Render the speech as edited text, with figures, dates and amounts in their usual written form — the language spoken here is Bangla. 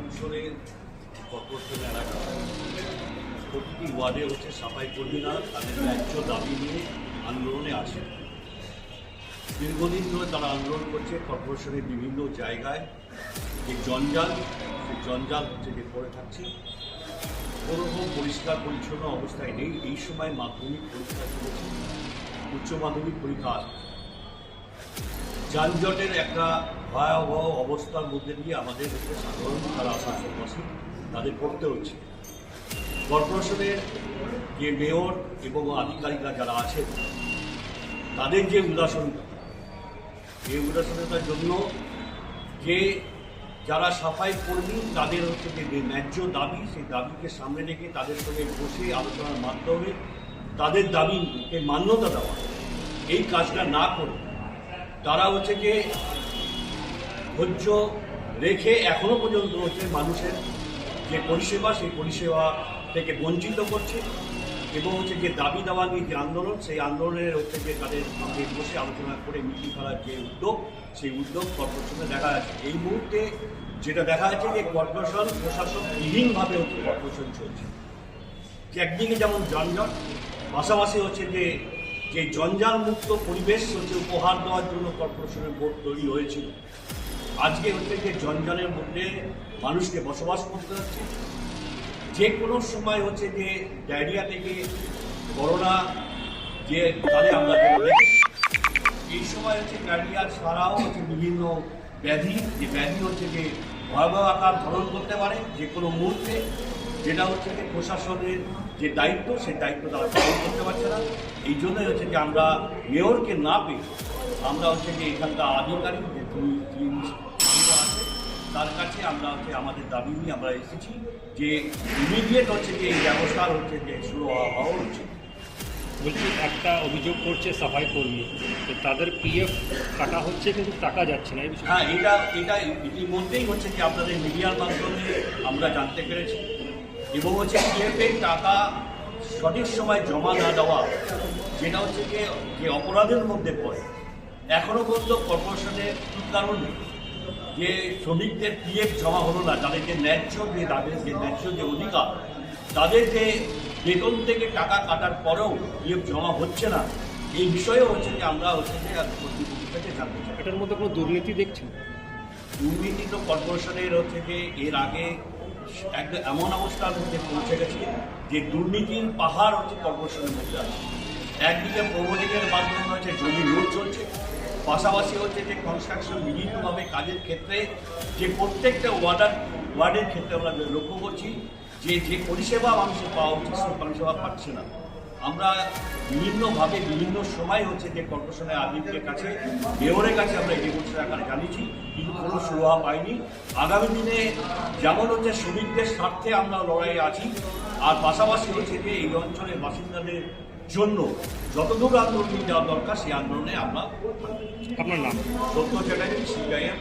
আসানসোলের কর্পোরেশন এলাকা প্রতিটি ওয়ার্ডে হচ্ছে সাফাই কর্মীরা তাদের ন্যায্য দাবি নিয়ে আন্দোলনে আসে। দীর্ঘদিন ধরে তারা আন্দোলন করছে কর্পোরেশনের বিভিন্ন জায়গায়। যে জঞ্জাল, সেই জঞ্জাল হচ্ছে যে পড়ে থাকছে, কোনোরকম পরিষ্কার পরিচ্ছন্ন অবস্থায় নেই। এই সময় মাধ্যমিক পরীক্ষা চলেছে, উচ্চ মাধ্যমিক পরীক্ষা, যানজটের একটা ভয়াবহ অবস্থার মধ্যে দিয়ে আমাদের হচ্ছে সাধারণ যারা আসানসোলবাসী তাদের পড়তে হচ্ছে। কর্পোরেশনের যে মেয়র এবং আধিকারিকরা যারা আছেন তাদের যে উদাসীনতা, এই উদাসীনতার জন্য যে যারা সাফাই কর্মী তাদের হচ্ছে যে ন্যায্য দাবি, সেই দাবিকে সামনে রেখে তাদের সঙ্গে বসে আলোচনার মাধ্যমে তাদের দাবিকে মান্যতা দেওয়া, এই কাজটা না করে তারা হচ্ছে যে ধৈর্য রেখে এখনো পর্যন্ত হচ্ছে মানুষের যে পরিষেবা, সেই পরিষেবা থেকে বঞ্চিত করছে এবং হচ্ছে যে দাবি দেওয়া নিয়ে যে আন্দোলন, সেই আন্দোলনের হচ্ছে যে তাদের সঙ্গে বসে আলোচনা করে মিটিং করার যে উদ্যোগ, সেই উদ্যোগ কর্পোরেশনে দেখা যাচ্ছে। এই মুহূর্তে যেটা দেখা যাচ্ছে যে কর্পোরেশন প্রশাসনবিহীনভাবে হচ্ছে কর্পোরেশন চলছে। যে একদিকে যেমন জঞ্জট, পাশাপাশি হচ্ছে যে জঞ্জাল মুক্ত পরিবেশ হচ্ছে উপহার দেওয়ার জন্য কর্পোরেশনের বোর্ড তৈরি হয়েছিল। আজকে হচ্ছে যে জঞ্জালের মধ্যে মানুষকে বসবাস করতে হচ্ছে। যে কোনো সময় হচ্ছে যে ডায়রিয়া থেকে করোনা যে তাহলে আমরা এই সময় হচ্ছে ডায়রিয়া ছাড়াও হচ্ছে বিভিন্ন ব্যাধি, যে ব্যাধি হচ্ছে যে ভয়াবহ আকার ধারণ করতে পারে যে কোনো মুহূর্তে, যেটা হচ্ছে যে প্রশাসনের যে দায়িত্ব, সেই দায়িত্ব তারা পালন করতে পারছে না। এই জন্যই হচ্ছে যে আমরা মেয়রকে না পেয়ে আমরা হচ্ছে যে এখানকার আধিকারিক যে আছে তার কাছে আমরা হচ্ছে আমাদের দাবি নিয়ে আমরা এসেছি যে ইমিডিয়েট হচ্ছে যে এই ব্যবস্থার হচ্ছে যে শুরু হওয়া উচিত। বলছি, একটা অভিযোগ করছে সাফাই কর্মী, তাদের পিএফ কাটা হচ্ছে কিন্তু টাকা যাচ্ছে না। হ্যাঁ, এটা ইতিমধ্যেই হচ্ছে যে আপনাদের মিডিয়ার মাধ্যমে আমরা জানতে পেরেছি এবং হচ্ছে পিএফের টাকা সঠিক সময় জমা না দেওয়া, যেটা হচ্ছে যে অপরাধের মধ্যে পড়ে। এখনও পর্যন্ত কর্পোরেশনের কারণ নেই যে শ্রমিকদের পিএফ জমা হলো না, তাদের যে ন্যায্য যে তাদের যে ন্যায্য যে অধিকার, তাদের যে বেতন থেকে টাকা কাটার পরেও পিএফ জমা হচ্ছে না, এই বিষয়েও হচ্ছে যে আমরা হচ্ছে যে কর্তৃপক্ষের কাছে জানতে চাই। এটার মধ্যে কোনো দুর্নীতি দেখছেন? দুর্নীতি তো কর্পোরেশনের হচ্ছে যে এর আগে একটা এমন অবস্থার মধ্যে পৌঁছে গেছে যে দুর্নীতির পাহাড় হচ্ছে কর্পোরেশনের মধ্যে আছে। একদিকে প্রমোটিংয়ের মাধ্যমে হচ্ছে জমি লুট চলছে, পাশাপাশি হচ্ছে যে কনস্ট্রাকশন বিভিন্নভাবে কাজের ক্ষেত্রে যে প্রত্যেকটা ওয়ার্ডের ক্ষেত্রে আমরা লক্ষ্য করছি যে পরিষেবা মানুষের পাওয়া উচিত সেই পরিষেবা পাচ্ছে না। আমরা বিভিন্নভাবে বিভিন্ন সময় হচ্ছে যে কর্পোরেশনের আধিকারিকের কাছে, মেয়রের কাছে আমরা এই বিষয়ে আকারে জানিয়েছি, কিন্তু কোনো সুরাহা পাইনি। আগামী দিনে যেমন হচ্ছে শ্রমিকদের স্বার্থে আমরা লড়াইয়ে আছি, আর পাশাপাশি হচ্ছে যে এই অঞ্চলের বাসিন্দাদের জন্য যতদূর আন্দোলন যাওয়া দরকার সেই আন্দোলনে আমরা। আপনার নাম? সত্য চ্যাটার্জি, সিপিআইএম।